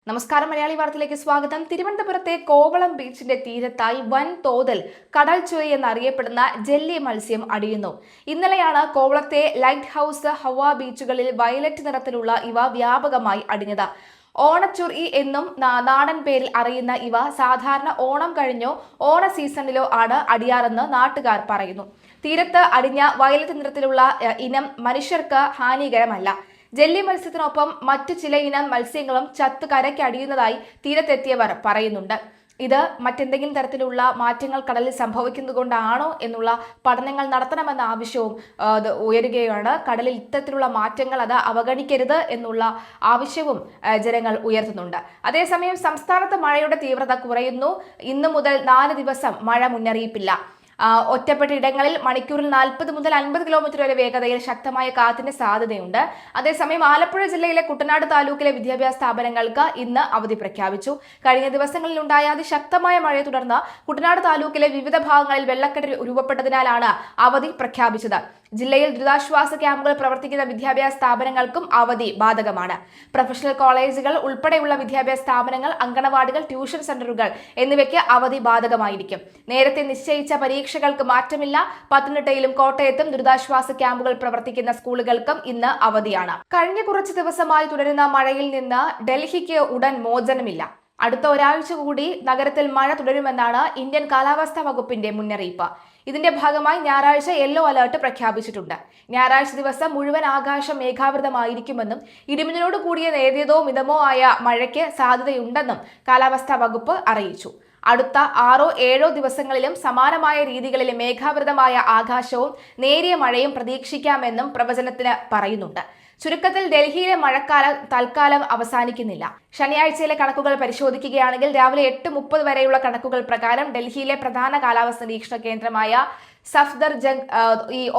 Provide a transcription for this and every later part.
നമസ്കാരം. മലയാളി വാർത്തയിലേക്ക് സ്വാഗതം. തിരുവനന്തപുരത്തെ കോവളം ബീച്ചിന്റെ തീരത്തായി വൻതോതിൽ കടൽ ചുഴി എന്നറിയപ്പെടുന്ന ജെല്ലി മത്സ്യം അടിയുന്നു. ഇന്നലെയാണ് കോവളത്തെ ലൈറ്റ് ഹൌസ്, ഹവ ബീച്ചുകളിൽ വയലറ്റ് നിറത്തിലുള്ള ഇവ വ്യാപകമായി അടിഞ്ഞത്. ഓണച്ചുറി എന്നും നാടൻ പേരിൽ അറിയുന്ന ഇവ സാധാരണ ഓണം കഴിഞ്ഞോ ഓണ സീസണിലോ ആണ് അടിയാറെന്ന് നാട്ടുകാർ പറയുന്നു. തീരത്ത് അടിഞ്ഞ വയലറ്റ് നിറത്തിലുള്ള ഇനം മനുഷ്യർക്ക് ഹാനികരമല്ല. ജെല്ലി മത്സ്യത്തിനൊപ്പം മറ്റു ചില ഇനം മത്സ്യങ്ങളും ചത്ത് കരയ്ക്കടിയുന്നതായി തീരത്തെത്തിയവർ പറയുന്നുണ്ട്. ഇത് മറ്റെന്തെങ്കിലും തരത്തിലുള്ള മാറ്റങ്ങൾ കടലിൽ സംഭവിക്കുന്നതുകൊണ്ടാണോ എന്നുള്ള പഠനങ്ങൾ നടത്തണമെന്ന ആവശ്യവും ഉയരുകയാണ്. കടലിൽ ഇത്തരത്തിലുള്ള മാറ്റങ്ങൾ അത് അവഗണിക്കരുത് എന്നുള്ള ആവശ്യവും ജനങ്ങൾ ഉയർത്തുന്നുണ്ട്. അതേസമയം സംസ്ഥാനത്ത് മഴയുടെ തീവ്രത കുറയുന്നു. ഇന്നു മുതൽ 4 ദിവസം മഴ മുന്നറിയിപ്പില്ല. ഒറ്റപ്പെട്ട ഇടങ്ങളിൽ മണിക്കൂറിൽ 40 മുതൽ 50 കിലോമീറ്റർ വരെ വേഗതയിൽ ശക്തമായ കാറ്റിന് സാധ്യതയുണ്ട്. അതേസമയം ആലപ്പുഴ ജില്ലയിലെ കുട്ടനാട് താലൂക്കിലെ വിദ്യാഭ്യാസ സ്ഥാപനങ്ങൾക്ക് ഇന്ന് അവധി പ്രഖ്യാപിച്ചു. കഴിഞ്ഞ ദിവസങ്ങളിലുണ്ടായ അതിശക്തമായ മഴയെ തുടർന്ന് കുട്ടനാട് താലൂക്കിലെ വിവിധ ഭാഗങ്ങളിൽ വെള്ളക്കെട്ട് രൂപപ്പെട്ടതിനാലാണ് അവധി പ്രഖ്യാപിച്ചത്. ജില്ലയിൽ ദുരിതാശ്വാസ ക്യാമ്പുകൾ പ്രവർത്തിക്കുന്ന വിദ്യാഭ്യാസ സ്ഥാപനങ്ങൾക്കും അവധി ബാധകമാണ്. പ്രൊഫഷണൽ കോളേജുകൾ ഉൾപ്പെടെയുള്ള വിദ്യാഭ്യാസ സ്ഥാപനങ്ങൾ, അങ്കണവാടികൾ, ട്യൂഷൻ സെന്ററുകൾ എന്നിവയ്ക്ക് അവധി ബാധകമായിരിക്കും. നേരത്തെ നിശ്ചയിച്ച പരീക്ഷകൾക്ക് മാറ്റമില്ല. പത്തനംതിട്ടയിലും കോട്ടയത്തും ദുരിതാശ്വാസ ക്യാമ്പുകൾ പ്രവർത്തിക്കുന്ന സ്കൂളുകൾക്കും ഇന്ന് അവധിയാണ്. കഴിഞ്ഞ കുറച്ച് ദിവസമായി തുടരുന്ന മഴയിൽ നിന്ന് ഡൽഹിക്ക് ഉടൻ മോചനമില്ല. അടുത്ത ഒരാഴ്ച കൂടി നഗരത്തിൽ മഴ തുടരുമെന്നാണ് ഇന്ത്യൻ കാലാവസ്ഥാ വകുപ്പിന്റെ മുന്നറിയിപ്പ്. ഇതിന്റെ ഭാഗമായി ഞായറാഴ്ച യെല്ലോ അലർട്ട് പ്രഖ്യാപിച്ചിട്ടുണ്ട്. ഞായറാഴ്ച ദിവസം മുഴുവൻ ആകാശം മേഘാവൃതമായിരിക്കുമെന്നും ഇടിമിന്നലോട് കൂടിയ നേരിയതോ മിതമോ ആയ മഴയ്ക്ക് സാധ്യതയുണ്ടെന്നും കാലാവസ്ഥാ വകുപ്പ് അറിയിച്ചു. അടുത്ത 6-7 ദിവസങ്ങളിലും സമാനമായ രീതികളിൽ മേഘാവൃതമായ ആകാശവും നേരിയ മഴയും പ്രതീക്ഷിക്കാമെന്നും പ്രവചനത്തിന് പറയുന്നുണ്ട്. ചുരുക്കത്തിൽ ഡൽഹിയിലെ മഴക്കാലം തൽക്കാലം അവസാനിക്കുന്നില്ല. ശനിയാഴ്ചയിലെ കണക്കുകൾ പരിശോധിക്കുകയാണെങ്കിൽ രാവിലെ 8:30 വരെയുള്ള കണക്കുകൾ പ്രകാരം ഡൽഹിയിലെ പ്രധാന കാലാവസ്ഥ നിരീക്ഷണ കേന്ദ്രമായ സഫ്ദർജംഗ്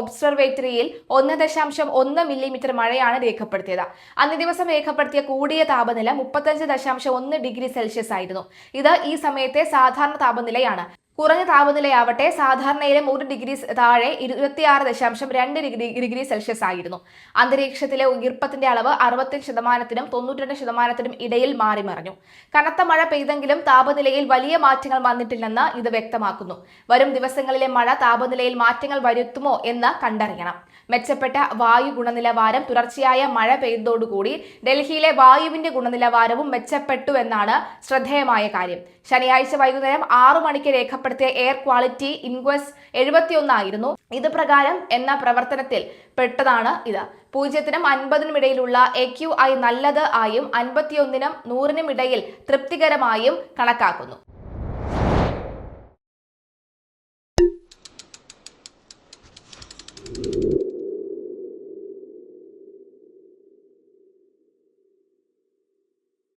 ഒബ്സർവേറ്ററിയിൽ 1.1 മില്ലിമീറ്റർ മഴയാണ് രേഖപ്പെടുത്തിയത്. അന്നേ ദിവസം രേഖപ്പെടുത്തിയ കൂടിയ താപനില 35.1 ഡിഗ്രി സെൽഷ്യസ് ആയിരുന്നു. ഇത് ഈ സമയത്തെ സാധാരണ താപനിലയാണ്. കുറഞ്ഞ താപനിലയാവട്ടെ സാധാരണയിലും 1 ഡിഗ്രി താഴെ 26.2 ഡിഗ്രി സെൽഷ്യസ് ആയിരുന്നു. അന്തരീക്ഷത്തിലെ ഈർപ്പത്തിന്റെ അളവ് 65%-നും 92%-നും ഇടയിൽ മാറിമറിഞ്ഞു. കനത്ത മഴ പെയ്തെങ്കിലും താപനിലയിൽ വലിയ മാറ്റങ്ങൾ വന്നിട്ടില്ലെന്ന് ഇത് വ്യക്തമാക്കുന്നു. വരും ദിവസങ്ങളിലെ മഴ താപനിലയിൽ മാറ്റങ്ങൾ വരുത്തുമോ എന്ന് കണ്ടറിയണം. മെച്ചപ്പെട്ട വായു ഗുണനിലവാരം. തുടർച്ചയായ മഴ പെയ്തതോടുകൂടി ഡൽഹിയിലെ വായുവിന്റെ ഗുണനിലവാരവും മെച്ചപ്പെട്ടു എന്നാണ് ശ്രദ്ധേയമായ കാര്യം. ശനിയാഴ്ച വൈകുന്നേരം 6 മണിക്ക് രേഖപ്പെടുത്തിയ എയർ ക്വാളിറ്റി ഇൻഡെക്സ് 71 ആയിരുന്നു. ഇത് പ്രകാരം എന്ന പ്രവർത്തനത്തിൽ പെട്ടതാണ് ഇത്. 0-നും 50-നും ഇടയിലുള്ള AQI നല്ലത് ആയും 51-നും 100-നും ഇടയിൽ തൃപ്തികരമായും കണക്കാക്കുന്നു.